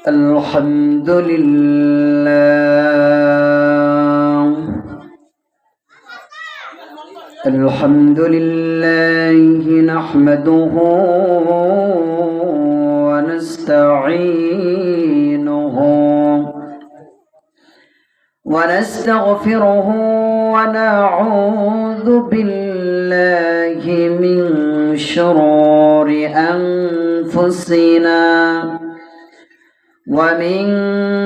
الحمد لله الحمد لله نحمده ونستعينه ونستغفره ونعوذ بالله من شرور أنفسنا ومن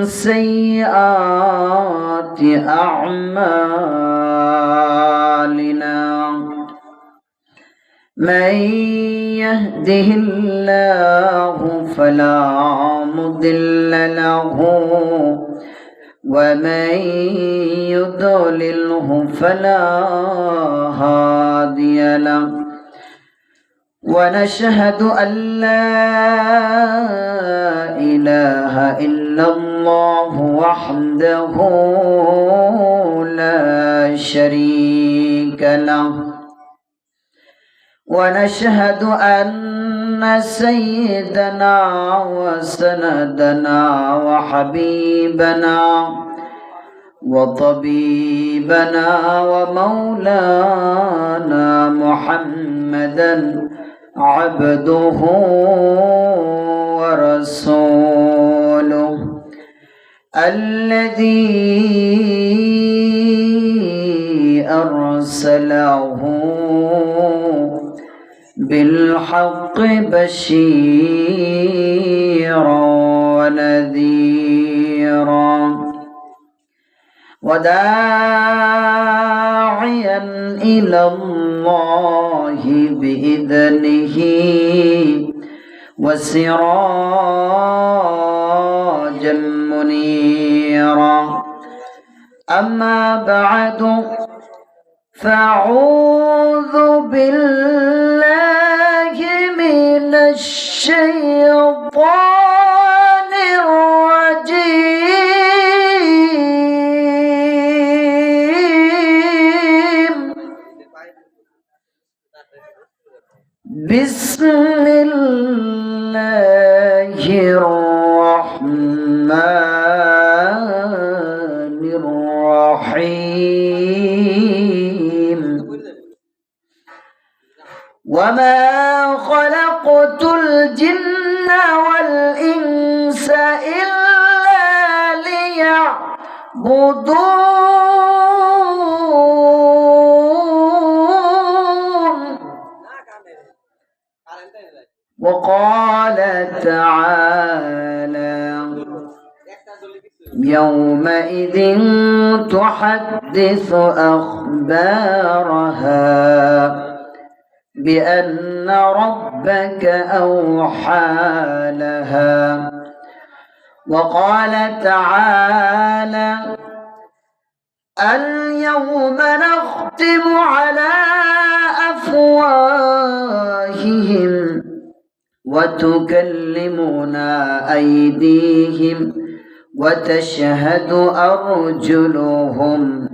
سيئات أعمالنا من يهده الله فلا مضل له ومن يضلله فلا هادي له ونشهد أن لا إله إلا الله وحده لا شريك له ونشهد أن سيدنا وسندنا وحبيبنا وطبيبنا ومولانا محمدا عبده ورسوله الذي أرسله بالحق بشيرا ونذيرا وداعيا إلى الله بإذنه وسراجا منيرا أما بعد فأعوذ بالله من الشيطان الرجيم بسم الله الرحمن الرحيم وما خلقت الجن والإنس إلا ليعبدون وقال تعالى يومئذ تحدث أخبارها بأن ربك أوحى لها وقال تعالى اليوم نختم على أفواههم وتكلمنا أيديهم وتشهد أرجلهم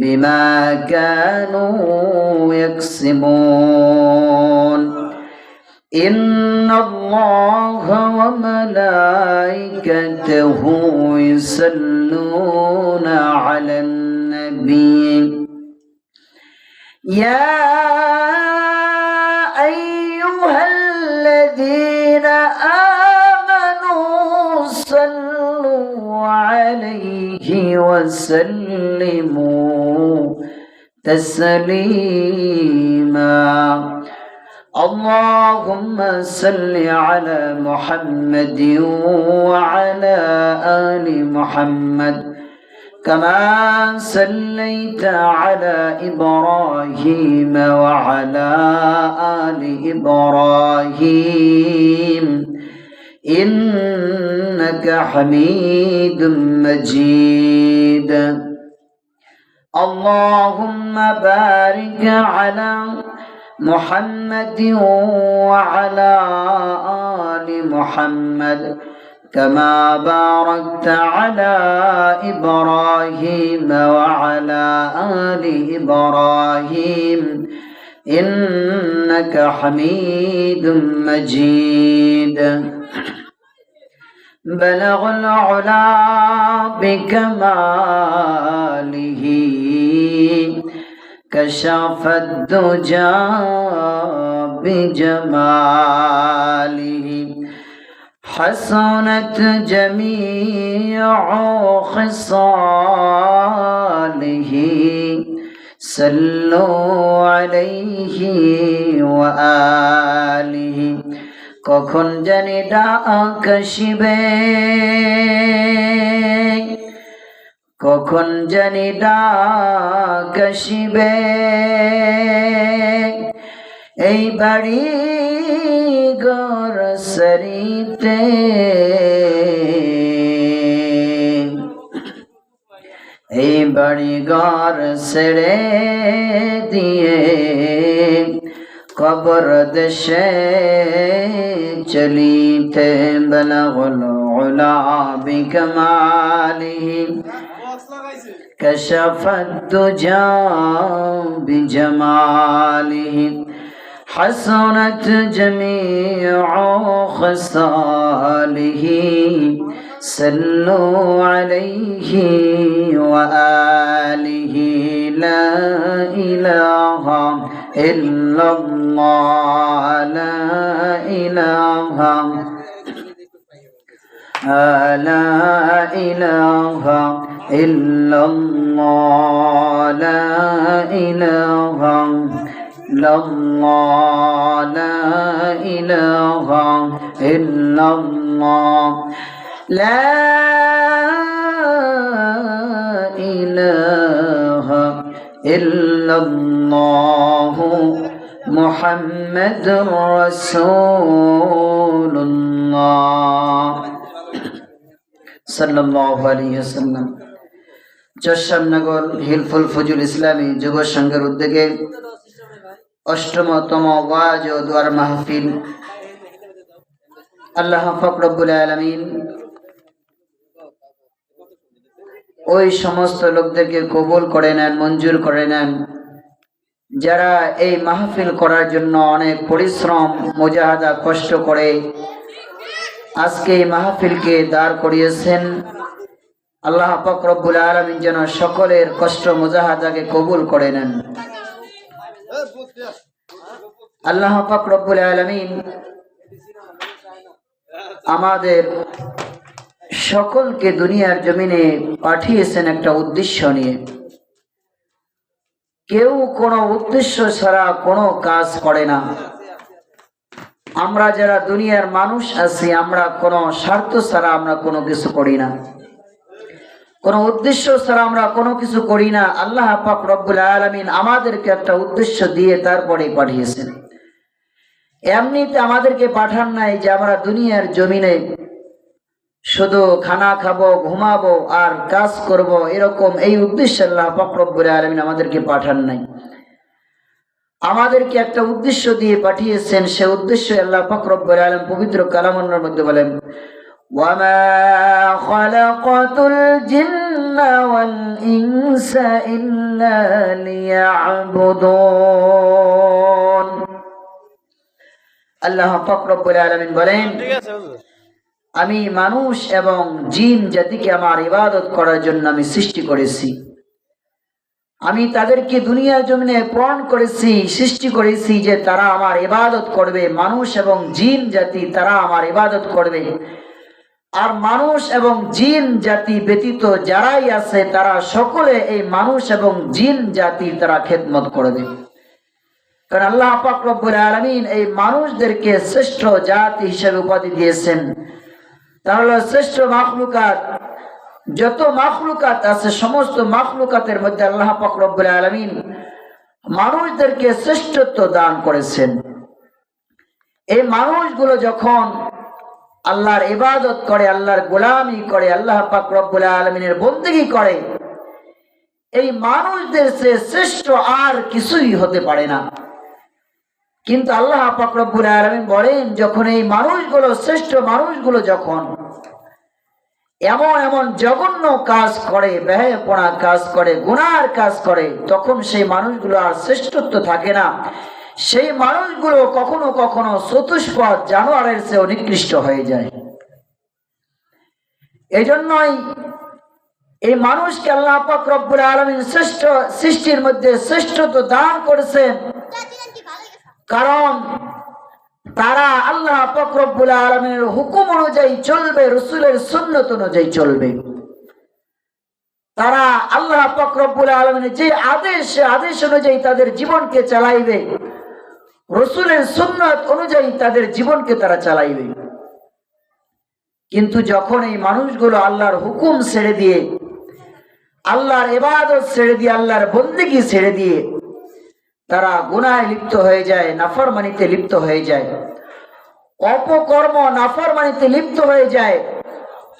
بما كانوا يكسبون إن الله وملائكته يصلون على النبي يا أيها الذين آمنوا صلوا عليه وسلموا تسليما اللهم صل على محمد وعلى آل محمد كما صليت على إبراهيم وعلى آل إبراهيم إنك حميد مجيد اللهم بارك على محمد وعلى آل محمد كما باركت على إبراهيم وعلى آل إبراهيم إنك حميد مجيد بلغ العلا بكماله كشف الدجى بجماله حسنت جميع خصاله صلوا عليه وآله কখন জানি ডাক আসিবে কখন জানি ডাক আসিবে এই বাড়ি ঘর সরিতে এই বাড়ি ঘর ছেড়ে দিয়ে কবর দেশে চলিতে বলগুল উলা বিকমালিহি কশফত দুজা বিজমালিহি حسنت جميع خصاله صلوا عليه وآله لا إله إلا الله لا إله لا إله إلا الله لا إله إلا الله لا إله إلا الله لا إله إلا الله محمد رسول الله صلى الله عليه وسلم চশমনগর হিলফুল ফজুল ইসলামী যুব সংঘের উদ্যোগে অষ্টমতম ওয়াজ ও দোয়ার মাহফিল আল্লাহ পাক রব্বুল আলামিন ওই সমস্ত লোকদেরকে কবুল করে নেন, মঞ্জুর করে নেন যারা এই মাহফিল করার জন্য অনেক পরিশ্রম মুজাহাদা কষ্ট করে আজকে এই মাহফিলকে দাঁড় করিয়েছেন। আল্লাহ পাক রব্বুল আলামিন যেন সকলের কষ্ট মুজাহাদাকে কবুল করে নেন। আল্লাহ পাক রব্বুল আলামিন আমাদের সকলকে দুনিয়ার জমিনে পাঠিয়েছেন একটা উদ্দেশ্য নিয়ে। কেউ কোনো উদ্দেশ্য ছাড়া কোনো কাজ করে না। আমরা যারা দুনিয়ার মানুষ আছি আমরা কোনো স্বার্থ ছাড়া আমরা কোনো কিছু করি না, কোনো উদ্দেশ্য ছাড়া আমরা কোনো কিছু করি না। আল্লাহ পাক রব্বুল আলামিন আমাদেরকে একটা উদ্দেশ্য দিয়ে তারপরে পাঠিয়েছেন। এমনিতে আমাদেরকে পাঠান নাই যে আমরা দুনিয়ার জমিনে শুধু খানা খাবো, ঘুমাবো আর কাজ করব, এরকম এই উদ্দেশ্যে আল্লাহ পাক রব্বুল আলামিন আমাদেরকে পাঠান নাই। আমাদেরকে একটা উদ্দেশ্য দিয়ে পাঠিয়েছেন। সে উদ্দেশ্য আল্লাহ পাক রব্বুল আলামিন পবিত্র কালামের মধ্যে বলেন, ওয়ামা খালাকাতুল জিন্না ওয়াল ইনসা ইল্লা লিয়াবুদুন। আল্লাহ পাক রব্বুল আলামিন বলেন, আমি মানুষ এবং জিন জাতিকে আমার ইবাদত করার জন্য আমি সৃষ্টি করেছি। আমি তাদেরকে দুনিয়ার জমিনে প্রেরণ করেছি, সৃষ্টি করেছি যে তারা আমার ইবাদত করবে। মানুষ এবং জিন জাতি তারা আমার ইবাদত করবে। আর মানুষ এবং জিন জাতি ব্যতীত যারাই আছে তারা সকলে এই মানুষ এবং জিন জাতি তারা খেদমত করবে। কারণ আল্লাহ পাক রব্বুল আলামিন এই মানুষদেরকে শ্রেষ্ঠ জাতি হিসেবে উপাধি দিয়েছেন। তাহলে শ্রেষ্ঠ মাখলুকাত, যত মাখলুকাত আছে সমস্ত মাখলুকাতের মধ্যে আল্লাহ পাক রব্বুল আলামিন মানুষদেরকে শ্রেষ্ঠত্ব দান করেছেন। এই মানুষগুলো যখন আল্লাহর ইবাদত করে, আল্লাহর গোলামি করে, আল্লাহ পাক রব্বুল আলামিনের বন্দেগী করে, এই মানুষদের চেয়ে শ্রেষ্ঠ আর কিছুই হতে পারে না। কিন্তু আল্লাহ পাক রব্বুল আলামিন বলেন, যখন এই মানুষগুলো, শ্রেষ্ঠ মানুষগুলো যখন এমন এমন জঘন্য কাজ করে, বেহায়াপনা কাজ করে, গুনার কাজ করে, তখন সেই মানুষগুলো আর শ্রেষ্ঠত্ব থাকে না। সেই মানুষগুলো কখনো কখনো চতুষ্পদ জানোয়ারের চেয়ে নিকৃষ্ট হয়ে যায়। এই জন্যই এই মানুষকে আল্লাহ পাক রব্বুল আলামিন শ্রেষ্ঠ সৃষ্টির মধ্যে শ্রেষ্ঠত্ব দান করেছেন, কারণ তারা আল্লাহ পাক রব্বুল আলামিনের হুকুম অনুযায়ী চলবে, রাসূলের সুন্নাত অনুযায়ী চলবে। তারা আল্লাহ পাক রব্বুল আলামিনের যে আদেশ অনুযায়ী তাদের জীবনকে চালাইবে, রাসূলের সুন্নাত অনুযায়ী তাদের জীবনকে তারা চালাইবে। কিন্তু যখন এই মানুষগুলো আল্লাহর হুকুম ছেড়ে দিয়ে, আল্লাহর ইবাদত ছেড়ে দিয়ে, আল্লাহর বন্দেগী ছেড়ে দিয়ে তারা গুনাহে লিপ্ত হয়ে যায়, নাফরমানিতে লিপ্ত হয়ে যায়, অপকর্ম নাফরমানিতে লিপ্ত হয়ে যায়,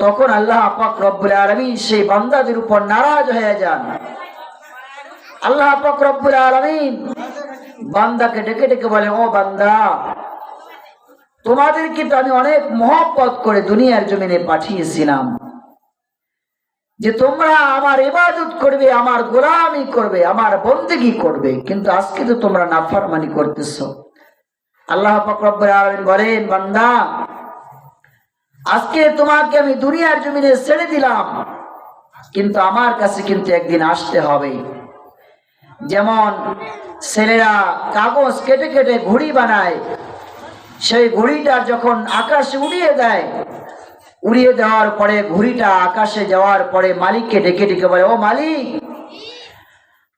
তখন আল্লাহ পাক রব্বুল আলামিন সেই বান্দাদের উপর নারাজ হয়ে যান। আল্লাহ পাক রব্বুল আলামিন বান্দাকে ডেকে ডেকে বলে, ও বান্দা, তোমাদেরকে তো আমি অনেক মহব্বত করে দুনিয়ার জমিনে পাঠিয়েছিলাম যে তোমরা আমার ইবাদত করবে, আমার গোলামি করবে, আমার বন্দেগী করবে, কিন্তু আজকে তো তোমরা নাফরমানি করতেছো। আল্লাহ পাক রব্বুল আলামিন বলেন, বান্দা, আজকে তোমাকে আমি দুনিয়ার জমিনে ছেড়ে দিলাম, কিন্তু আমার কাছে কিন্তু একদিন আসতে হবে। যেমন ছেলেরা কাগজ কেটে কেটে ঘুড়ি বানায়, সেই ঘুড়িটা যখন আকাশে উড়িয়ে দেয়, উড়িয়ে দেওয়ার পরে ঘুড়িটা আকাশে যাওয়ার পরে মালিককে ডেকে ডেকে বলে, ও মালিক,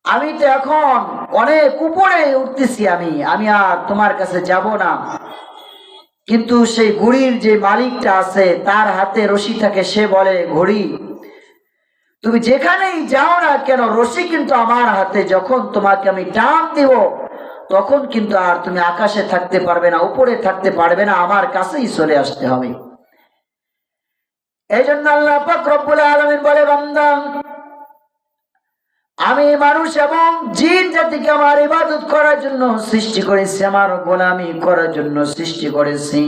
আমি তো এখন অনেক উপরে উঠতেছি, আমি আর তোমার কাছে যাব না। কিন্তু সেই ঘুড়ির যে মালিকটা আছে তার হাতে রশি থাকে, সে বলে, ঘুড়ি তুমি যেখানেই যাও না কেন, রশি কিন্তু আমার হাতে, যখন তোমাকে আমি টান দিব তখন কিন্তু আর তুমি আকাশে থাকতে পারবে না, উপরে থাকতে পারবে না, আমার কাছেই চলে আসতে হবে। এই জন্য আল্লাহ পাক রব্বুল আলামিন বলে, বান্দা, আমি মানুষ এবং জিন জাতিকে আমার ইবাদত করার জন্য সৃষ্টি করেছি, আমার গোলামি করার জন্য সৃষ্টি করেছি।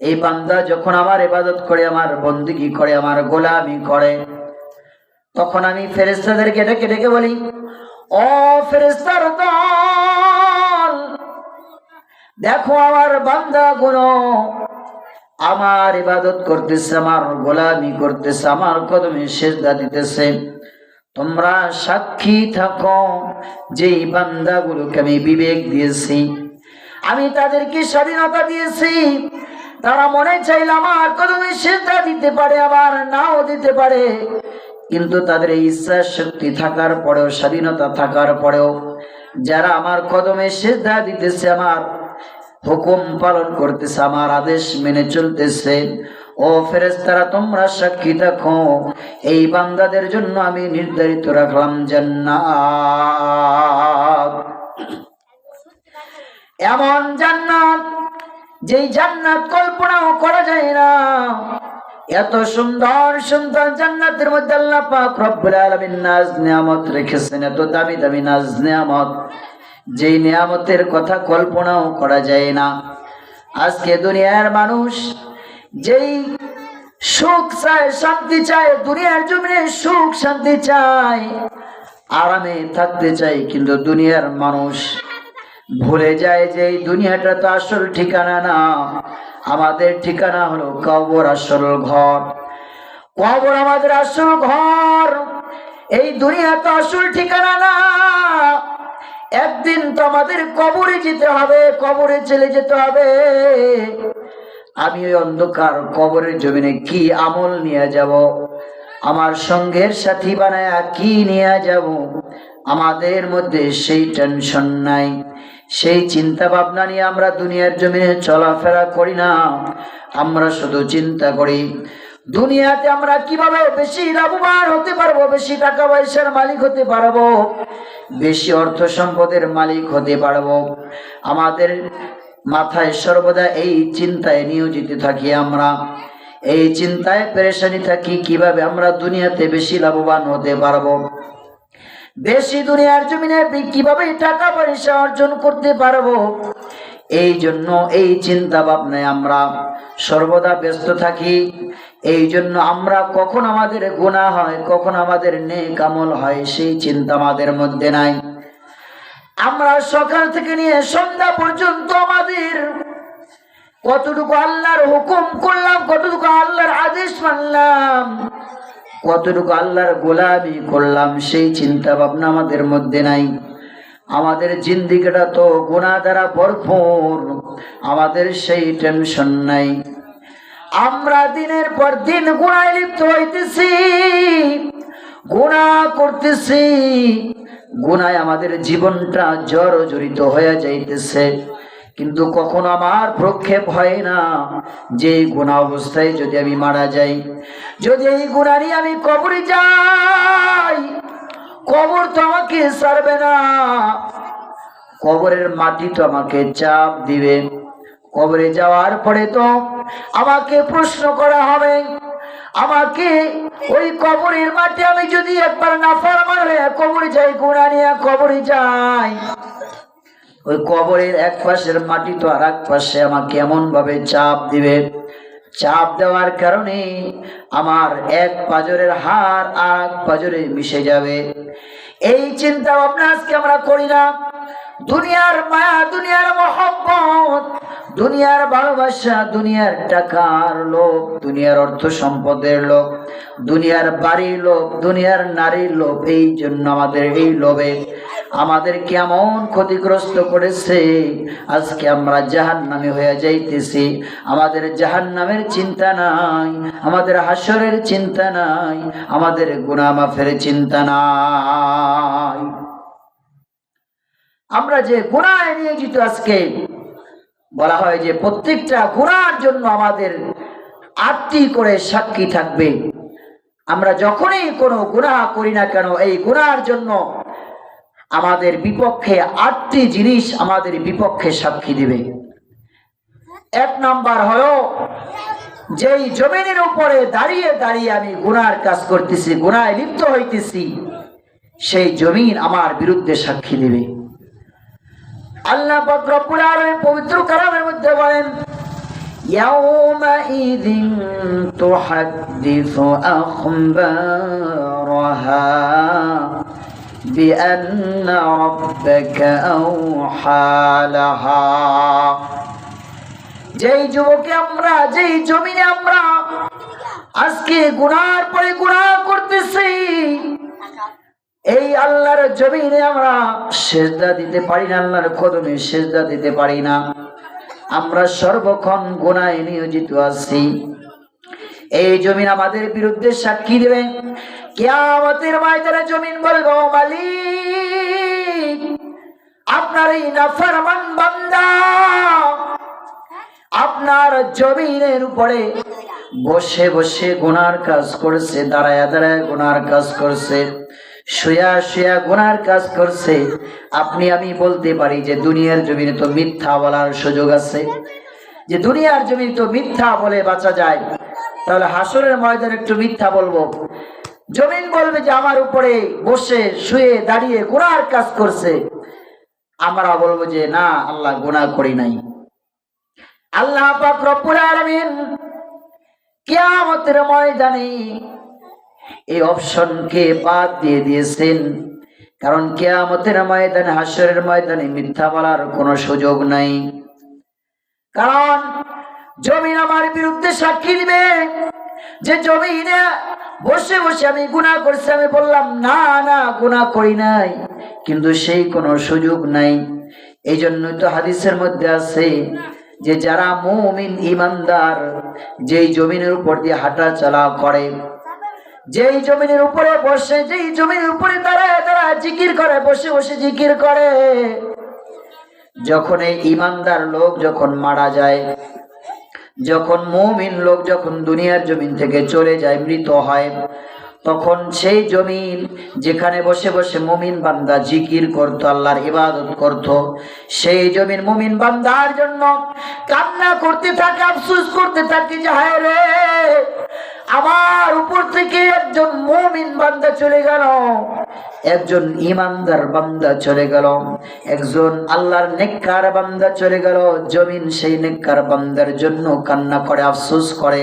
এই বান্দা যখন আমার ইবাদত করে, আমার বন্দেগী করে, আমার গোলামি করে, তখন আমি ফেরেশতাদেরকে ডেকে ডেকে বলি, ও ফেরেশতার দল, দেখো আমার বান্দাগুলো আমার ইবাদত করতেছে, আমার গোলামি করতেছে, আমার কদমে সিজদা দিতেছে। তোমরা সাক্ষী থাকো যে এই বান্দাগুলোকে আমি বিবেক দিয়েছি, আমি তাদেরকে স্বাধীনতা দিয়েছি। তারা মনে চাইলে আমার কদমে সিজদা দিতে পারে, আবার নাও দিতে পারে, কিন্তু তাদের ইচ্ছা শক্তি থাকার পরেও, স্বাধীনতা থাকার পরেও যারা আমার কদমে সিজদা দিতেছে, আমার হুকুম পালন করতেছে, আমার আদেশ মেনে চলতেছে, ও ফেরেশতারা তোমরা সাক্ষী থাকো, এই বান্দাদের জন্য আমি নির্ধারিত রাখলাম জান্নাত। এমন জান্নাত যেই জান্নাত কল্পনাও করা যায় না। এত সুন্দর সুন্দর জান্নাতের মধ্যে আল্লাহ পাক রব্বুল আলামিন নাজ নিয়ামত রেখেছেন, এত দামি দামি নাজ নিয়ামত, যেই নিয়ামতের কথা কল্পনাও করা যায় না। আজকে দুনিয়ার মানুষ যেই সুখ চায়, শান্তি চায়, দুনিয়ার জমিনে সুখ শান্তি চায়, আরামে থাকতে চায়, কিন্তু দুনিয়ার মানুষ ভুলে যায় যে এই দুনিয়াটা তো আসল ঠিকানা না। আমাদের ঠিকানা হলো কবর, আসল ঘর। কবর আমাদের আসল ঘর, এই দুনিয়া তো আসল ঠিকানা না। একদিন তো আমাদের কবরে যেতে হবে, কবরে চলে যেতে হবে। আমি ওই অন্ধকার কবরের জমিনে কি আমল নিয়ে যাব, আমার সঙ্গের সাথী বানায়া কি নিয়ে যাব, আমাদের মধ্যে সেই টেনশন নাই, সেই চিন্তা ভাবনা নিয়ে আমরা দুনিয়ার জমিনে চলাফেরা করি না। আমরা শুধু চিন্তা করি দুনিয়াতে আমরা কিভাবে বেশি লাভবান হতে পারবো, বেশি টাকা পয়সার মালিক হতে পারবো, বেশি অর্থ সম্পদের মালিক হতে পারবো। আমাদের মাথায় সর্বদা এই চিন্তায় নিয়োজিত থাকি, আমরা এই চিন্তায় পেরেশানি থাকি কিভাবে আমরা দুনিয়াতে বেশি লাভবান হতে পারবো, বেশি দুনিয়ার জমিনে কিভাবে টাকা পয়সা অর্জন করতে পারবো। এই জন্য এই চিন্তা ভাবনায় আমরা সর্বদা ব্যস্ত থাকি। এই জন্য আমরা কখন আমাদের গুনাহ হয়, কখন আমাদের নেক আমল হয়, সেই চিন্তা আমাদের মধ্যে নাই। আমরা সকাল থেকে নিয়ে সন্ধ্যা পর্যন্ত আমাদের কতটুকু আল্লাহর হুকুম করলাম, কতটুকু আল্লাহর আদেশ মানলাম, কতটুকু আল্লাহর গোলামি করলাম সেই চিন্তা ভাবনা আমাদের মধ্যে নাই। আমাদের জিন্দিগিটা তো গুনাহ দ্বারা ভরপুর, আমাদের সেই টেনশন নাই। আমরা দিনের পর দিন গুনাহে লিপ্ত হইতেছি, গুনাহ করতেছি, গুনায় আমাদের জীবনটা জর্জরিত হয়ে যাইতেছে। কিন্তু কখনো আমার প্রক্ষেপ হয় না যে গুনাহ অবস্থায় যদি আমি মারা যাই, যদি এই গুনাহ নিয়ে আমি কবরে যাই, কবর তো আমাকে ছাড়বে না, কবরের মাটি তো আমাকে চাপ দিবে। কবরে যাওয়ার পরে তো আমাকে প্রশ্ন করা হবে। আমাকে ওই কবরের মাটি, আমি যদি একবার নাফরমান হয়ে কবরে যাই, গুনাহ নিয়ে কবরে যাই, ওই কবরের এক পাশের মাটি তো আর এক পাশে আমাকে এমন ভাবে চাপ দিবে, চাপ দেওয়ার কারণে আমার এক পাজরের হাড় আর এক পাজরে মিশে যাবে। এই চিন্তা ভাবনা আজকে আমরা করি না। দুনিয়ার মায়া, দুনিয়ার মহব্বত, দুনিয়ার ভালোবাসা, দুনিয়ার টাকার লোভ, দুনিয়ার অর্থ সম্পদের লোভ, দুনিয়ার বাড়ির লোভ, দুনিয়ার নারীর লোভ, এই জন্য আমাদের এই লোভে আমাদের কেমন ক্ষতিগ্রস্ত করেছে। আজকে আমরা জাহান্নামী হয়ে যাইতেছি। আমাদের জাহান্নামের চিন্তা নাই, আমাদের হাসরের চিন্তা নাই, আমাদের গুনাহ মাফের চিন্তা নাই। আমরা যে গুনাহে নিয়োজিত, আজকে বলা হয় যে প্রত্যেকটা গুনাহের জন্য আমাদের 8টি করে সাক্ষী থাকবে। আমরা যখনই কোনো গুনাহ করি না কেন, এই গুনাহের জন্য আমাদের বিপক্ষে 8টি জিনিস আমাদের বিপক্ষে সাক্ষী দিবে। 1 নাম্বার হলো, যেই জমিনের উপরে দাঁড়িয়ে দাঁড়িয়ে আমি গুনাহের কাজ করতেছি, গুনাহে লিপ্ত হইতেছি, সেই জমিন আমার বিরুদ্ধে সাক্ষী দিবে। আল্লাহ পাক রব্বুল আলামিন পবিত্র কালামের মধ্যে বলেন, ইয়াউমাইযিন তুহাদ্দিসু আখবারাহা বিআন্না রাব্বাকা আওহা লাহা। যেই যুবকে আমরা, যেই জমিনে আমরা আজকে গুনাহের পরে গুনাহ করতেছি, এই আল্লাহর জমিনে আমরা সেজদা দিতে পারি না, আল্লাহর কদমে সেজদা দিতে পারি না, আমরা সর্বক্ষণ গুনাহে নিয়োজিত আছি। এই জমিন আমাদের বিরুদ্ধে সাক্ষী দেবে। কিয়ামতের ময়দানে জমিন বলবে, ও মালিক, আপনার এই নাফরমান বান্দা আপনার জমিনের উপরে বসে বসে গুনার কাজ করছে, দাঁড়ায় দাঁড়ায় গুনার কাজ করছে, শুয়া শুয়া গুনার কাজ করছে। আপনি আমি বলতে পারি যে দুনিয়ার জমিনে তো মিথ্যা বলার সুযোগ আছে, যে দুনিয়ার জমিনে তো মিথ্যা বলে বাঁচা যায়, তাহলে হাসরের ময়দানে একটু মিথ্যা বলবো। জমিন বলবে যে আমার উপরে বসে শুয়ে দাঁড়িয়ে গুনার কাজ করছে, আমরা বলবো যে না, আল্লাহ গুনাহ করি নাই। আল্লাহ পাক রব্বুল আলামিন কিয়ামতের ময়দানে এই অপশনকে বাদ দিয়ে দিয়েছেন, কারণ কিয়ামতের ময়দানে, হাসরের ময়দানে মিথ্যা বলার কোনো সুযোগ নাই। কারণ জমিন আমার বিরুদ্ধে সাক্ষী দিবে যে জমিনে বসে বসে আমি গুনাহ করছি, আমি বললাম না না গুনাহ করি নাই, কিন্তু সেই কোনো সুযোগ নাই। এই জন্যই তো হাদিসের মধ্যে আছে যে যারা মুমিন ইমানদার, যেই জমিনের উপর দিয়ে হাঁটা চলা করে, যেই জমিনের উপরে বসে, যেই জমিনের উপরে দাঁড়ায় দাঁড়ায় জিকির করে, বসে বসে জিকির করে, যখন এই ইমানদার লোক যখন মারা যায়, যখন মুমিন লোক যখন দুনিয়ার জমিন থেকে চলে যায়, মৃত হয়, তখন সেই জমিন যেখানে বসে বসে মুমিন বান্দা জিকির করতো, আল্লাহর ইবাদত করতো, সেই জমিন মুমিন বান্দার জন্য কান্না করতে থাকে, আফসোস করতে থাকে যে হায় রে, আমার উপর থেকে একজন মুমিন বান্দা চলে গেল, একজন ইমানদার বান্দা চলে গেল, একজন আল্লাহর নেককার বান্দা চলে গেল। জমিন সেই নেককার বান্দার জন্য কান্না করে, আফসোস করে।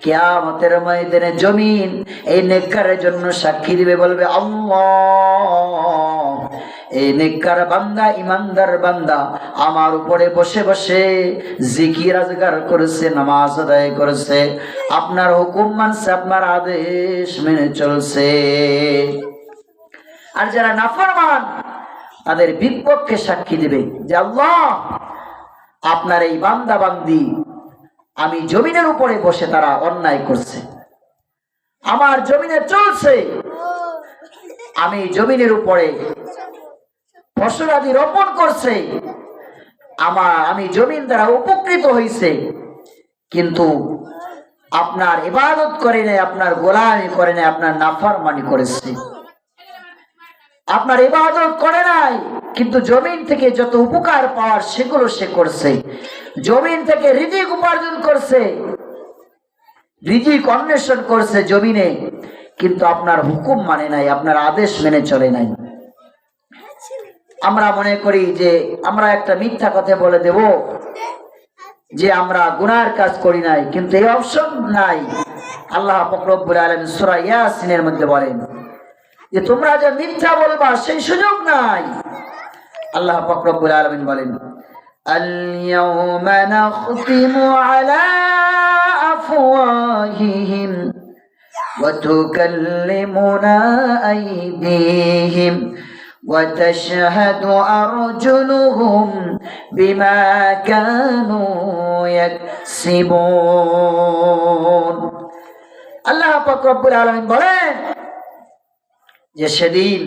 কিয়ামতের ময়দানে জমিন এই নেককারের জন্য সাক্ষী দিবে, বলবে আল্লাহ, এই নেককার বান্দা ইমানদার বান্দা আমার উপরে বসে বসে জিকির আজগার করেছে, নামাজ আদায় করেছে, আপনার হুকুম মানছে, আপনার আদেশ মেনে চলছে। আর যারা নাফরমান তাদের বিপক্ষে সাক্ষী দিবে যে আল্লাহ আপনার এই বান্দা বান্দি আমি জমিনের উপরে বসে তারা অন্যায় করছে, আমার জমিনে চলছে, আমি জমিনের উপরে ফসলাদি রোপণ করছে, আমি জমিন দ্বারা উপকৃত হয়েছে, কিন্তু আপনার ইবাদত করে নাই, আপনার গোলামি করে নাই, আপনার নাফরমানি করেছে। আপনার ইবাদত করে নাই কিন্তু জমিন থেকে যত উপকার পাওয়ার সেগুলো সে করছে, জমিন থেকে রিজিক উপার্জন করছে, রিজিক অন্বেষণ করছে জমিনে, কিন্তু আপনার হুকুম মানে নাই, আপনার আদেশ মেনে চলে নাই। আমরা মনে করি যে আমরা একটা মিথ্যা কথা বলে দেব যে আমরা গুনার কাজ করি নাই, কিন্তু এই অপশন নাই। আল্লাহ পাক রব্বুল আলামিন সূরা ইয়াসিনের মধ্যে বলেন যে তোমরা যে মিথ্যা বলবা সেই সুযোগ নাই। আল্লাহ পাক রব্বুল আলামিন বলেন আল-ইয়াওমা নাখতিমু আলা আফওয়াহিহিম ওয়া তুকাল্লিমুনা আইদিহিম ওয়া তাশহাদু আরজুলুহুম বিমা কানু ইয়াকসিবুন। আল্লাহ পাক রব্বুল আলামিন বলেন যে সেদিন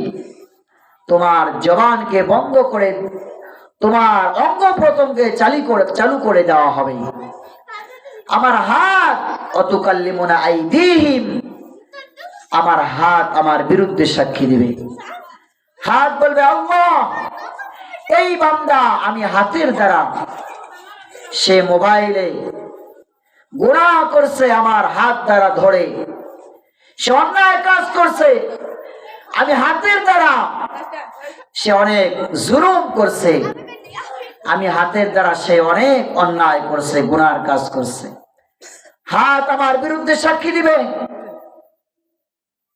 তোমার জবানকে বন্ধ করে তোমার অঙ্গ প্রত্যঙ্গে চালু করে দেওয়া হবে। আমার হাত অতুকাল্লিমুনা আইদিহিম, আমার হাত আমার বিরুদ্ধে সাক্ষী দিবে। হাত বলবে আল্লাহ এই বান্দা আমি হাতের দ্বারা সে মোবাইলে গুনাহ করছে, আমার হাত দ্বারা ধরে সে অন্যায় কাজ করছে, আমি হাতের দ্বারা সে অনেক জুলুম করছে, আমি হাতের দ্বারা সে অনেক অন্যায় করছে, গুনার কাজ করছে। হাত আমার বিরুদ্ধে সাক্ষী দিবে,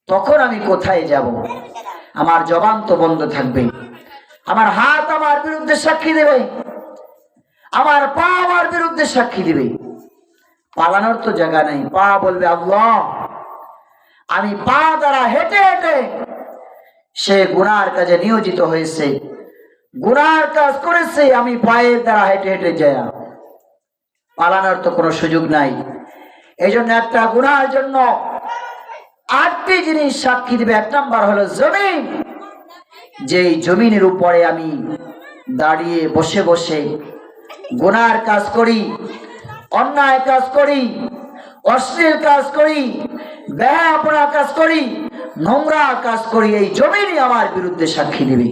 তখন আমি কোথায় যাব? আমার জবান তো বন্ধ থাকবে। আমার হাত আমার বিরুদ্ধে সাক্ষী দেবে, আমার পা আমার বিরুদ্ধে সাক্ষী দিবে, পালানোর তো জায়গা নেই। পা বলবে আল্লাহ আমি পা দ্বারা হেঁটে হেঁটে সে গুনার কাজে নিয়োজিত হয়েছে, গুনার কাজ করেছে, আমি পায়ের দ্বারা হেঁটে হেঁটে যাই, পালানোর তো কোনো সুযোগ নাই। এই জন্য একটা গুনার জন্য 8টি জিনিস সাক্ষী দিবে। 1 নাম্বার হলো জমিন, যেই জমিনের উপরে আমি দাঁড়িয়ে বসে বসে গুনার কাজ করি, অন্যায় কাজ করি, অশ্লীল কাজ করি, বেহায়াপনা কাজ করি, নোংরা কাজ করি, এই জমিনই আমার বিরুদ্ধে সাক্ষী দিবে।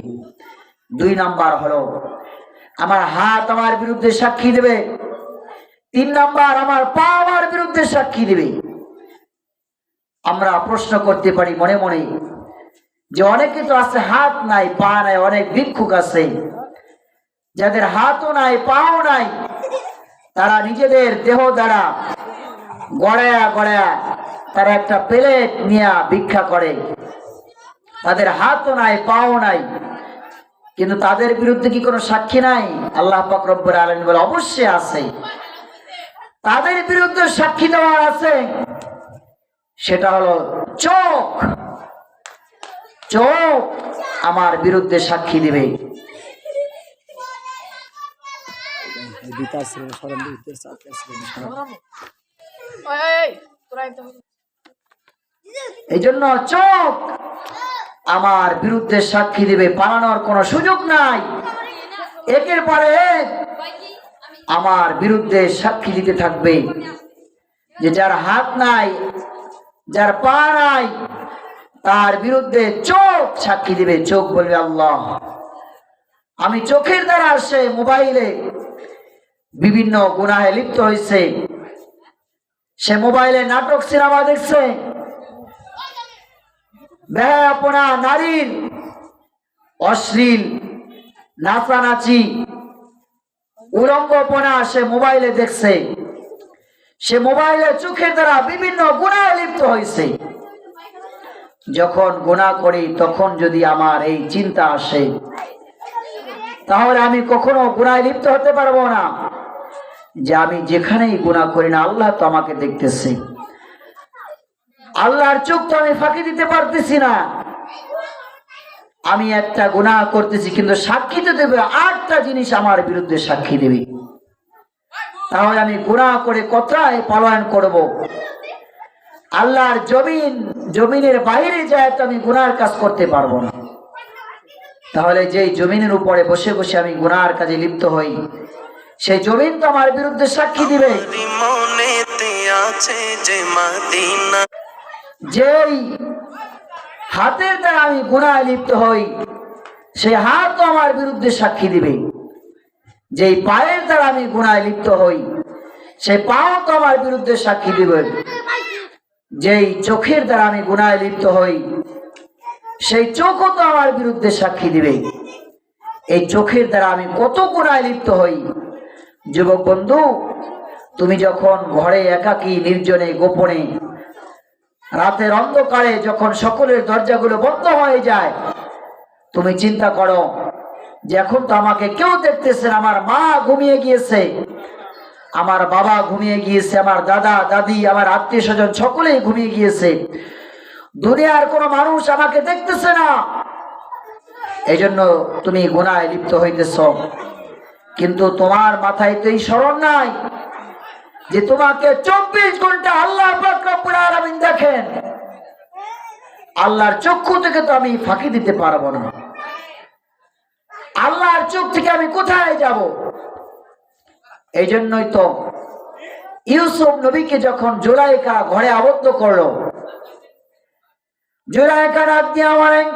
2 নাম্বার হলো আমার হাত আমার বিরুদ্ধে সাক্ষী দেবে। 3 নাম্বার আমার পা আমার বিরুদ্ধে সাক্ষী দিবে। আমরা প্রশ্ন করতে পারি মনে মনে যে অনেকে তো আছে হাত নাই পা নাই, অনেক ভিক্ষুক আছে যাদের হাতও নাই পাও নাই, তারা নিজেদের দেহ দ্বারা গড়ায়া গড়ায়া তারা একটা প্লেট নিয়ে ভিক্ষা করে, তাদের হাতও নাই পাও নাই, কিন্তু তাদের বিরুদ্ধে কি কোনো সাক্ষী নাই? আল্লাহ পাক রব্বুল আলামিন বলে অবশ্যই আছে, তাদের বিরুদ্ধে সাক্ষী দেওয়ার আছে। সেটা হলো চোখ। চোখ আমার বিরুদ্ধে সাক্ষী দিবে। এই জন্য চোখ আমার বিরুদ্ধে সাক্ষী দিবে, পালানোর কোনো সুযোগ নাই। একের পরে এক আমার বিরুদ্ধে সাক্ষী দিতে থাকবে। যে যার হাত নাই, যার পা নাই, তার বিরুদ্ধে চোখ সাক্ষী দিবে। চোখ বলবে আল্লাহ আমি চোখের দ্বারা সে মোবাইলে বিভিন্ন গুনাহে লিপ্ত হয়েছে, সে মোবাইলে নাটক সিনেমা দেখছে, বেহায়াপনা, নারীর অশ্লীল নাচানাচি, উলঙ্গপনা সে মোবাইলে দেখছে, সে মোবাইলে চোখের দ্বারা বিভিন্ন গুনাহে লিপ্ত হয়েছে। যখন গুনাহ করি তখন যদি আমার এই চিন্তা আসে তাহলে আমি কখনো গুনাহে লিপ্ত হতে পারবো না। যে আমি যেখানেই গুনাহ করি না, আল্লাহ তো আমাকে দেখতেছে, আল্লাহর চোখ তো আমি ফাঁকি দিতে পারতেছি না। আমি একটা গুনাহ করতেছি, কিন্তু সাক্ষী তো দেবে 8টা জিনিস আমার বিরুদ্ধে সাক্ষী দেবে। তাহলে আমি গুনাহ করে কোথায় পলায়ন করব? আল্লাহর জমিনের বাইরে যায় তো আমি গুনাহের কাজ করতে পারবো না। তাহলে যেই জমিনের উপরে বসে বসে আমি গুনাহের কাজে লিপ্ত হই, সেই জমিন তো আমার বিরুদ্ধে সাক্ষী দিবে। যেই হাতের দ্বারা আমি গুনাহে লিপ্ত হই, সেই হাত তো আমার বিরুদ্ধে সাক্ষী দিবে। যেই পায়ের দ্বারা আমি গুনাহে লিপ্ত হই, সেই পাও তো আমার বিরুদ্ধে সাক্ষী দিবে। যেই চোখের দ্বারা আমি গুনাহে লিপ্ত হই, সেই চোখও তো আমার বিরুদ্ধে সাক্ষী দিবে। এই চোখের দ্বারা আমি কত গুনাহে লিপ্ত হই। যুবক বন্ধু, তুমি যখন ঘরে একাকী নির্জনে গোপনে রাতের অন্ধকারে যখন সকলের দরজাগুলো বন্ধ হয়ে যায়, তুমি চিন্তা করো যে এখন তো আমাকে কেউ দেখতেছে না, আমার মা ঘুমিয়ে গিয়েছে, আমার বাবা ঘুমিয়ে গিয়েছে, আমার দাদা দাদি, আমার আত্মীয় স্বজন সকলেই ঘুমিয়ে গিয়েছে, দুনিয়ার কোনো মানুষ আমাকে দেখতেছে না। এই জন্য তুমি গুনাহে লিপ্ত হইতেছ। কিন্তু তোমার মাথায় তো এই স্মরণ নাই যে তোমাকে 24 ঘন্টা আল্লাহ পাক রব্বুল আলামিন দেখেন। আল্লাহর চক্ষু থেকে তো আমি ফাঁকি দিতে পারবো না। আল্লাহর চোখ থেকে আমি কোথায় যাব? এই জন্যই তো ইউসুফ নবীকে যখন জুলাইখা ঘরে আবদ্ধ করলো, জুলাইখা ডাক দিয়ে বলেন,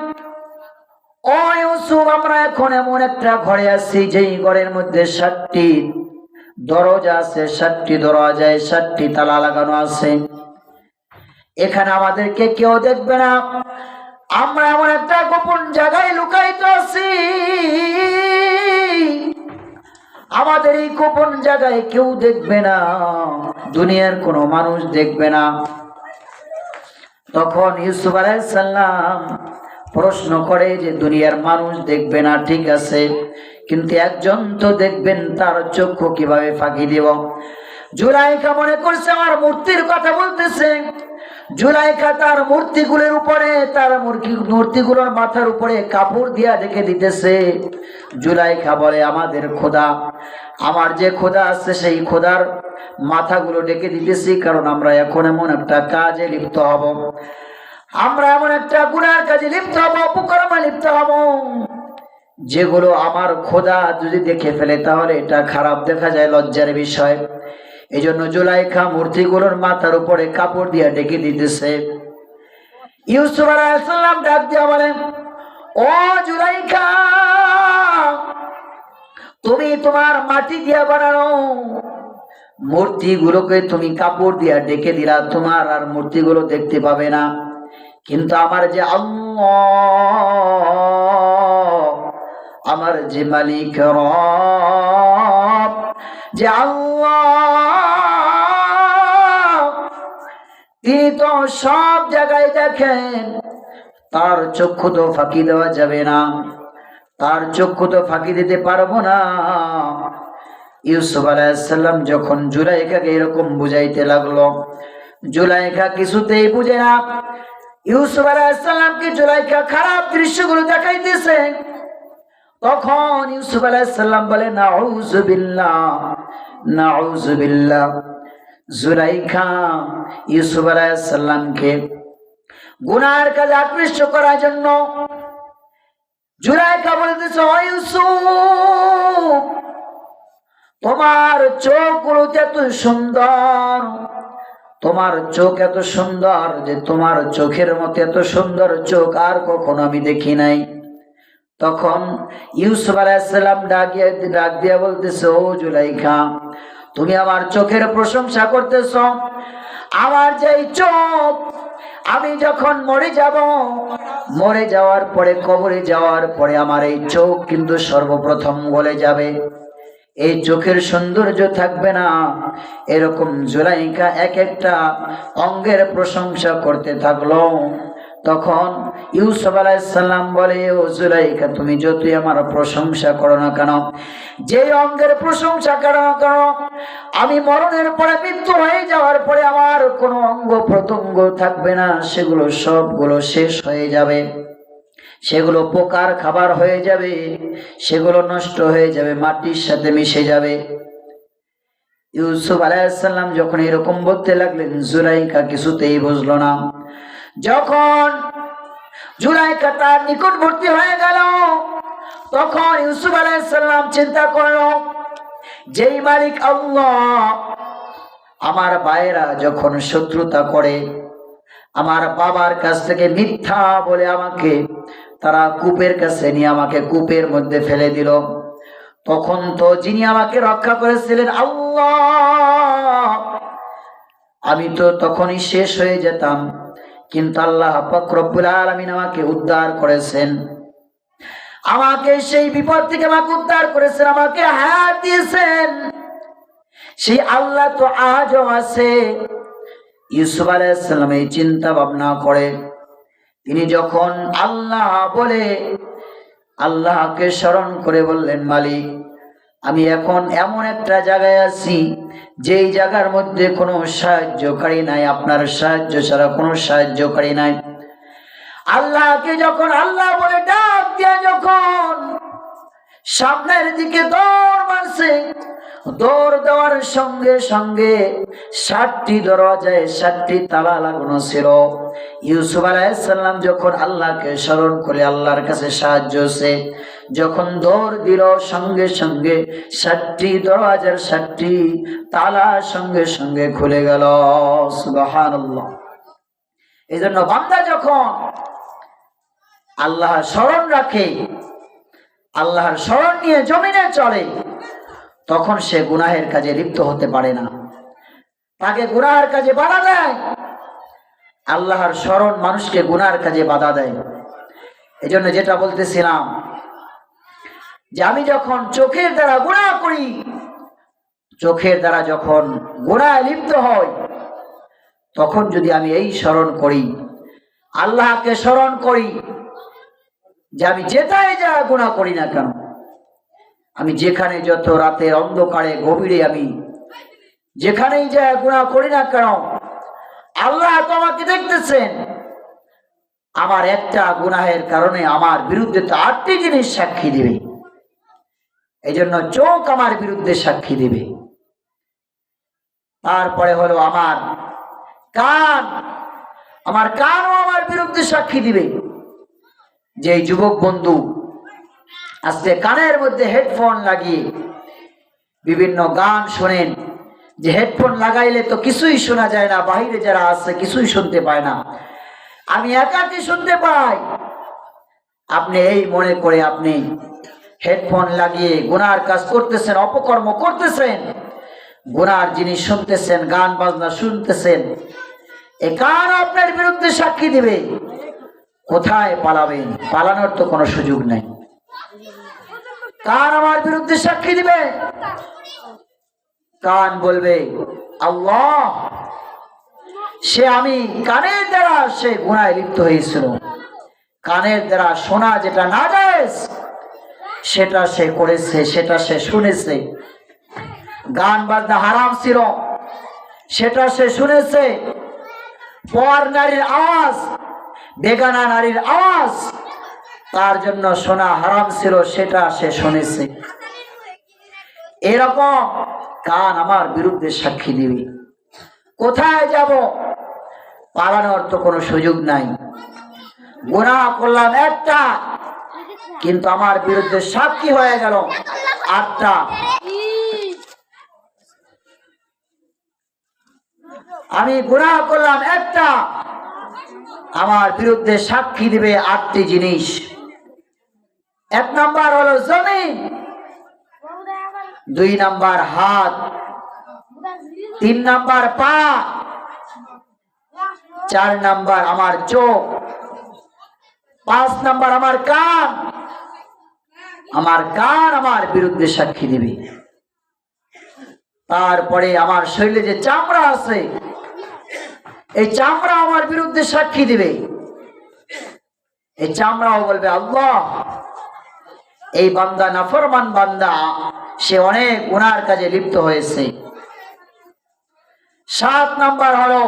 ও ইউসুফ, আমরা এখন এমন একটা ঘরে আছি যেই ঘরের মধ্যে 7টি দরজা আছে, 7টি দরজায় 7টি তালা লাগানো আছে। এখানে আমাদেরকে কেউ দেখবে না। আমরা এমন একটা গোপন জায়গায় লুকায়িত আছি, আমাদের এই গোপন জায়গায় কেউ দেখবে না, দুনিয়ার কোনো মানুষ দেখবে না। তখন ইউসুফ আলাইহিস সালাম প্রশ্ন করে যে দুনিয়ার মানুষ দেখবে না, ঠিক আছে, কিন্তু একজন তো দেখবেন, তার চক্ষু কিভাবে ফাঁকি দিব? জুলাইখা মনে করছে আমার মূর্তির কথা বলতেছে। জুলাইখা তার মূর্তিগুলোর উপরে, তার মূর্তিগুলোর মাথার উপরে কাপড় দিয়া ঢেকে দিতেছে। জুলাইখা বলে, আমাদের খোদা, আমার যে খোদা আছে সেই খোদার মাথাগুলো ঢেকে দিতেছি, কারণ আমরা এখন এমন একটা কাজে লিপ্ত হব, আমরা এমন একটা গুনার কাজে লিপ্ত হব, অপকর্মে লিপ্ত হব, যেগুলো আমার খোদা যদি দেখে ফেলে তাহলে এটা খারাপ দেখা যায়, লজ্জার বিষয়। এই জন্য জুলাইখা মূর্তিগুলোর মাথার উপরে কাপড় দিয়ে ঢেকে দিতেছে। ইউসুফ আলাইহিস সালাম ডাক দিয়া বলেন, ও জুলাইখা, তুমি তোমার মাটি দিয়া বানানো মূর্তিগুলোকে তুমি কাপড় দিয়া ঢেকে দিলা, তোমার আর মূর্তিগুলো দেখতে পাবে না। কিন্তু আমার যে আল্লাহ, আমার যে মালিক রব, যে আল্লাহ, তিনি তো সব জায়গায় দেখেন, তার চক্ষু তো ফাঁকি দেওয়া যাবে না, তার চক্ষু তো ফাঁকি দিতে পারবো না। ইউসুফ আলাইহিস সালাম যখন জুলাইখাকে এরকম বুঝাইতে লাগলো, জুলাইখা কিছুতেই বুঝে না। ইউসুফ আলাইহিস সালামকে জুলাইখা খারাপ দৃশ্যগুলো দেখাইতেছে। তখন ইউসুফ আলাইহিস সালাম বলে, নাউযু বিল্লাহ, নাউযু বিল্লাহ। জুলাইখা ইউসুফ আলাইহিস সালামকে গুনাহের কাজে আকৃষ্ট করার জন্য জুলাইখা বলতেছে, ও ইউসুফ, তোমার চোখগুলো এত সুন্দর, তোমার চোখ এত সুন্দর যে তোমার চোখের মতো এত সুন্দর চোখ আর কখনো আমি দেখি নাই। তখন ইউসুফ আলাইহিস সালাম ডাক দিয়া বলতেছে, ও জুলাইখা, তুমি আমার চোখের প্রশংসা করতেছ। আমার যে চোখ, আমি যখন মরে যাব, মরে যাওয়ার পরে, কবরে যাওয়ার পরে আমার এই চোখ কিন্তু সর্বপ্রথম গলে যাবে, এই চোখের সৌন্দর্য থাকবে না। এরকম জুলাইখা এক একটা অঙ্গের প্রশংসা করতে থাকলো। তখন ইউসুফ আলাইহিস সালাম বলে, ও জুলাইখা, তুমি যতই আমার প্রশংসা করো না কেন, যে অঙ্গের প্রশংসা করো না কেন, আমি মরণের পরে, মৃত্যু হয়ে যাওয়ার পরে আমার কোনো অঙ্গ প্রত্যঙ্গ থাকবে না, সেগুলো সবগুলো শেষ হয়ে যাবে, সেগুলো পোকার খাবার হয়ে যাবে, সেগুলো নষ্ট হয়ে যাবে, মাটির সাথে মিশে যাবে। ইউসুফ আলাইহিস সালাম যখন এরকম বলতে লাগলেন, জুলাইখা কিছুতেই বুঝলো না। যখন জুলাইখা তার নিকটবর্তী হয়ে গেল, তখন ইউসুফ আলাইহিস সালাম চিন্তা করলো, যেই মালিক আল্লাহ আমার ভাইয়েরা যখন শত্রুতা করে, আমার বাবার কাছ থেকে মিথ্যা বলে আমাকে তারা কূপের কাছে নিয়ে আমাকে কূপের মধ্যে ফেলে দিল, তখন তো যিনি আমাকে রক্ষা করেছিলেন আল্লাহ, আমি তো তখনই শেষ হয়ে যেতাম, কিন্তু আল্লাহ পাক রব্বুল আলামিন আমাকে উদ্ধার করেছেন, আমাকে সেই বিপদ থেকে আমাকে উদ্ধার করেছেন, আমাকে হায়াত দিয়েছেন, সেই আল্লাহ তো আজও আছে। ইউসুফ আলাইহিস সালাম এই চিন্তা ভাবনা করে তিনি যখন আল্লাহ বলে আল্লাহকে স্মরণ করে বললেন, মালিক, আমি এখন এমন একটা জায়গায় আছি যেই জায়গার মধ্যে কোনো সাহায্যকারী নাই, আপনার সাহায্য ছাড়া কোনো সাহায্যকারী নাই। আল্লাহকে যখন আল্লাহ বলে ডাক দিয়া যখন সামনের দিকে দৌড় মারছে, দৌড় দেওয়ার সঙ্গে সঙ্গে 7টি দরজায় 7টি তালা লাগানো ছিল। ইউসুফ আলাইহিস সালাম যখন আল্লাহকে স্মরণ করে আল্লাহর কাছে সাহায্য চেয়ে যখন দৌড় দিল, সঙ্গে সঙ্গে 7টি দরজার 7টি তালা সঙ্গে সঙ্গে খুলে গেল। সুবহানাল্লাহ। এই জন্য বান্দা যখন আল্লাহর স্মরণ রাখে, আল্লাহর স্মরণ নিয়ে জমিনে চলে, তখন সে গুনাহের কাজে লিপ্ত হতে পারে না, তাকে গুনাহের কাজে বাধা দেয়। আল্লাহর স্মরণ মানুষকে গুনাহের কাজে বাধা দেয়। এই জন্য যেটা বলতেছিলাম যে আমি যখন চোখের দ্বারা গুনাহ করি, চোখের দ্বারা যখন গুনাহে লিপ্ত হই, তখন যদি আমি এই স্মরণ করি, আল্লাহকে স্মরণ করি যে আমি যেটাই যা গুনাহ করি না কেন, আমি যেখানে যত রাতের অন্ধকারে গভীরে আমি যেখানেই যা গুনাহ করি না কেন, আল্লাহ তো আমাকে দেখতেছেন। আমার একটা গুনাহের কারণে আমার বিরুদ্ধে তো 8টি জিনিস সাক্ষী দিবে। এই জন্য চোখ আমার বিরুদ্ধে সাক্ষী দিবে, তারপরে হলো আমার কান, আমার কানও আমার বিরুদ্ধে সাক্ষী দিবে। যে যুবক বন্ধু আজকে কানের মধ্যে হেডফোন লাগিয়ে বিভিন্ন গান শোনেন, যে হেডফোন লাগাইলে তো কিছুই শোনা যায় না, বাহিরে যারা আছে কিছুই শুনতে পায় না, আমি একাকি শুনতে পাই, আপনি এই মনে করে আপনি হেডফোন লাগিয়ে গুনার কাজ করতেছেন, অপকর্ম করতেছেন, গুনার জিনিস শুনতেছেন, গান বাজনা শুনতেছেন, এ কান আপনার বিরুদ্ধে সাক্ষী দিবে। কোথায় পালাবেন? পালানোর তো কোনো সুযোগ নাই। কান আমার বিরুদ্ধে সাক্ষী দিবে। কান বলবে আল্লাহ, সে আমি কানের দ্বারা সে গুনাহে লিপ্ত হয়েছিল, কানের দ্বারা শোনা যেটা না জায়েজ সেটা সে করেছে, সেটা সে শুনেছে। গান বাজনা হারাম ছিল, সেটা সে শুনেছে। পর নারীর আওয়াজ, বেগানা নারীর আওয়াজ তার জন্য শোনা হারাম ছিল, সেটা সে শুনেছে। এরকম কান আমার বিরুদ্ধে সাক্ষী দিবে। কোথায় যাব? পালানোর তো কোনো সুযোগ নাই। গুনাহ করলাম একটা, কিন্তু আমার বিরুদ্ধে সাক্ষী হয়ে গেল 8টা। আমি গুনাহ করলাম একটা, আমার বিরুদ্ধে সাক্ষী দিবে 8টি জিনিস। 1 নাম্বার হলো জমিন, 2 নাম্বার হাত, 3 নাম্বার পা, 4 নাম্বার আমার চোখ, 5 নাম্বার আমার কান। আমার কান আমার বিরুদ্ধে সাক্ষী দিবে। তারপরে আমার শরীরে যে চামড়া আছে, এই চামড়া আমার বিরুদ্ধে সাক্ষী দিবে। এই চামড়াও বলবে আল্লাহ, এই বান্দা নাফরমান বান্দা, সে অনেক গুনার কাজে লিপ্ত হয়েছে। 7 নাম্বার হলো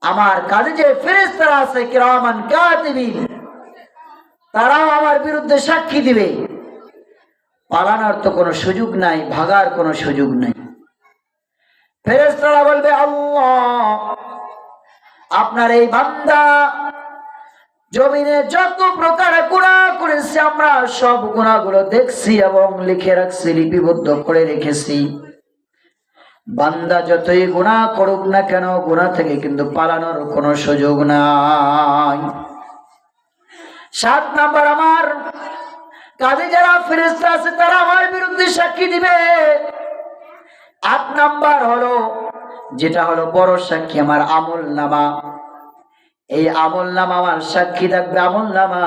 আমার কাজে যে ফেরেশতারা আছে কিরামান কাতিবিন, তারাও আমার বিরুদ্ধে সাক্ষী দিবে। পালানোর তো কোনো সুযোগ নাই, ভাগার কোনো সুযোগ নাই। ফেরেশতারা বলবে আল্লাহ, আপনার এই বান্দা জমিনে যত প্রকার গুনাহ করেছে আমরা সব গুনাহগুলো দেখছি এবং লিখে রাখছি, লিপিবদ্ধ করে রেখেছি। বান্দা যতই গুনাহ করুক না কেন, গুনাহ থেকে কিন্তু পালানোর কোনো সুযোগ নাই। 7 নাম্বার আমার কাজে যারা ফেরেশতা আছে তারা আমার বিরুদ্ধে সাক্ষী দিবে। 8 নাম্বার হলো যেটা হলো বড় সাক্ষী, আমার আমল নামা। এই আমল নামা আমার সাক্ষী থাকবে, আমল নামা।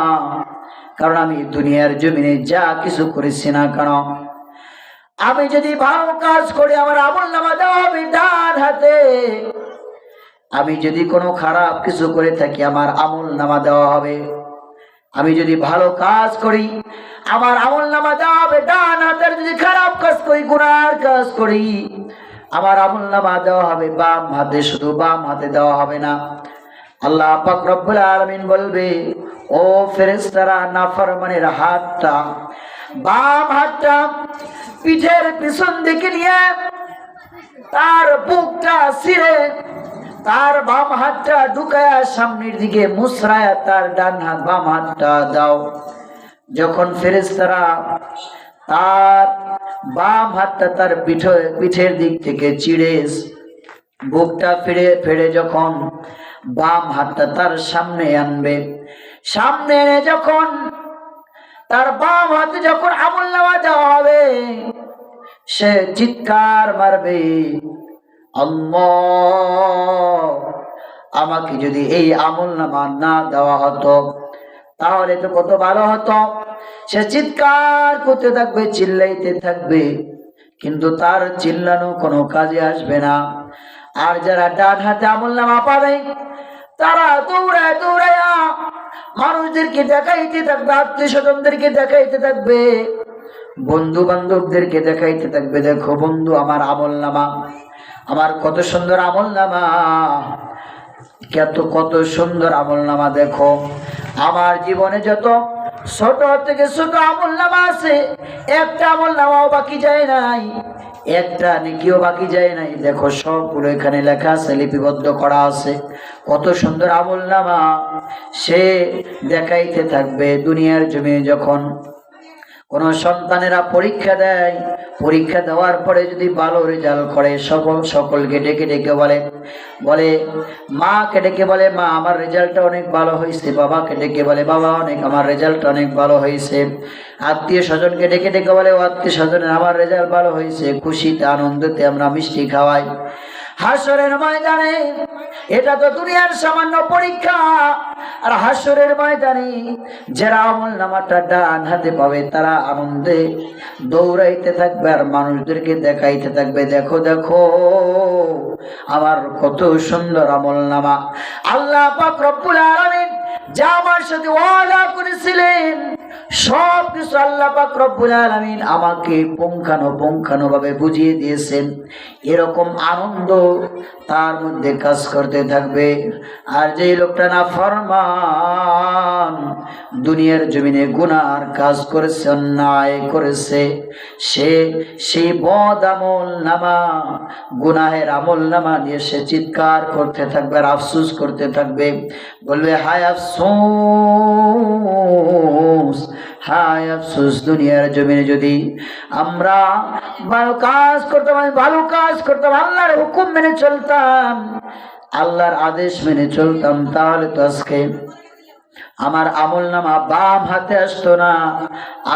কারণ আমি দুনিয়ার জমিনে যা কিছু করেছি না কেন, আমি যদি ভালো কাজ করি আমার আমল নামা দেওয়া হবে ডান হাতে। আমি যদি কোনো খারাপ কিছু করে থাকি আমার আমল নামা দেওয়া হবে। আমি যদি ভালো কাজ করি আমার আমল নামা দেওয়া হবে ডান হাতে। যদি খারাপ কাজ করি, গুনার কাজ করি, আমার আমল নামা দেওয়া হবে বাম হাতে। শুধু বাম হাতে দেওয়া হবে না, আল্লাহ পাক রব্বুল আলামিন বলবে, ও ফেরেশতারা, নাফরমানের হাতটা, বাম হাতটা পিঠের পিছন দিকে নিয়ে তার বুকটা ছিঁড়ে তার বাম হাতটা ঢুকায়া সামনের দিকে মুসরায়া তার ডান হাত বাম হাতটা দাও। যখন ফেরেশতারা তার বাম হাতটা তার পিঠের দিক থেকে চিড়ে বুকটা ফেড়ে যখন বাম হাতটা তার সামনে আনবে, সামনে এনে যখন তার বাম হাতে যখন আমল নামা দেওয়া হবে, সে চিৎকার মারবে, আল্লাহ, আমাকে যদি এই আমল নামা না দেওয়া হতো তাহলে তো কত ভালো হতো। সে চিৎকার করতে থাকবে, চিল্লাইতে থাকবে, কিন্তু তার চিল্লানো কোনো কাজে আসবে না। আর যারা ডান হাতে আমল নামা পাবে তারা দৌড়ায় দৌড়ায়া মানুষদেরকে দেখাইতে থাকবে, আত্মীয় স্বজনদেরকে দেখাইতে থাকবে, বন্ধু বান্ধবদেরকে দেখাইতে থাকবে, দেখো বন্ধু আমার আমল নামা, আমার কত সুন্দর আমল নামা, কত সুন্দর আমল নামা। দেখো আমার জীবনে যত ছোট থেকে ছোট আমল নামা আছে, একটা আমল নামাও বাকি যায় নাই, একটা নেকিও বাকি যায় নাই। দেখো সবগুলো এখানে লেখা আছে, লিপিবদ্ধ করা আছে। কত সুন্দর আমল নামা সে দেখাইতে থাকবে। দুনিয়ার জমিনে যখন কোন সন্তানেরা পরীক্ষা দেয়, পরীক্ষা দেওয়ার পরে যদি ভালো রেজাল্ট করে সকলকে ডেকে ডেকে বলে মাকে ডেকে বলে, মা আমার রেজাল্টটা অনেক ভালো হয়েছে। বাবাকে ডেকে বলে, বাবা আমার রেজাল্ট অনেক ভালো হয়েছে। আত্মীয় স্বজনকে ডেকে ডেকে বলে, ও আত্মীয় স্বজনের আমার রেজাল্ট ভালো হয়েছে। খুশিতে আনন্দতে আমরা মিষ্টি খাওয়াই। হাসরের ময়দানে এটা তো দুনিয়ার সামান্য পরীক্ষা, আর হাসরের ময়দানে যারা আমল নামাটা ডান হাতে পাবে তারা আনন্দে দৌড়াইতে থাকবে আর মানুষদেরকে দেখাইতে থাকবে, দেখো দেখো আমার কত সুন্দর আমল নামা। আল্লাহ পাক রব্বুল আলামিন যা আমার সাথে ওয়াদা করেছিলেন সব কিছু আল্লাহ পাক রব্বুল আলামিন আমাকে পুঙ্খানুপুঙ্খানুভাবে বুঝিয়ে দিয়েছেন। এরকম আনন্দ তার মধ্যে কাজ করতে থাকবে। আর যে লোকটা নাফরমান, দুনিয়ার জমিনে গুনার কাজ করেছে, অন্যায় করেছে, সে সেই বদ আমল নামা, গুনাহের আমল নামা নিয়ে সে চিৎকার করতে থাকবে আর আফসোস করতে থাকবে, বলবে হায় আফসোস, হায় আফসোস। দুনিয়ার জমিনে যদি আমরা ভালো কাজ করতাম, আমি ভালো কাজ করতাম, আল্লাহর হুকুম মেনে চলতাম, আল্লাহর আদেশ মেনে চলতাম, তাহলে তো আজকে আমার আমল নামা বাম হাতে আসতো না,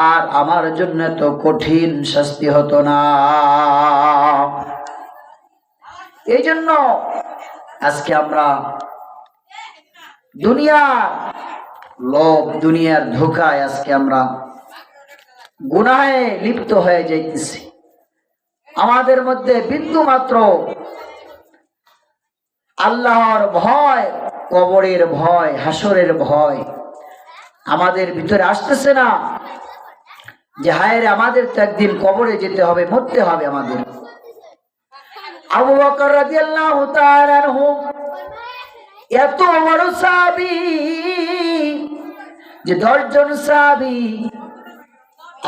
আর আমার জন্য তো কঠিন শাস্তি হতো না। এই জন্য আজকে আমরা দুনিয়ার লোভ, দুনিয়ার ধোঁকায় আজকে আমরা গুনাহে লিপ্ত হয়ে যাইতেছি। আমাদের মধ্যে বিন্দু মাত্র আল্লাহর ভয়, কবরের ভয়, হাসরের ভয়, আমাদের ভিতরে আসতেছে না যে হায় রে, আমাদের তো একদিন কবরে যেতে হবে, মরতে হবে আমাদের। আবু বকর রাদিয়াল্লাহু তাআলা আনহু এত বড় সাহাবী যে 10 জন সাহাবী,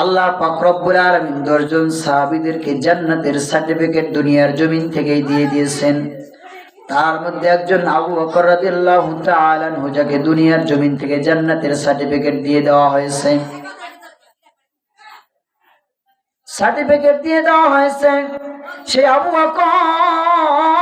আল্লাহ পাক রব্বুল আলামিন 10 জন সাহাবীদেরকে জান্নাতের সার্টিফিকেট দুনিয়ার জমিন থেকেই দিয়ে দিয়েছেন। তার মধ্যে একজন আবু বকর রাদিয়াল্লাহু তাআলা আনহু, যাকে দুনিয়ার জমিন থেকে জান্নাতের সার্টিফিকেট দিয়ে দেওয়া হয়েছে। সার্টিফিকেট দিয়ে দেওয়া হয়েছে। সে আবু বকর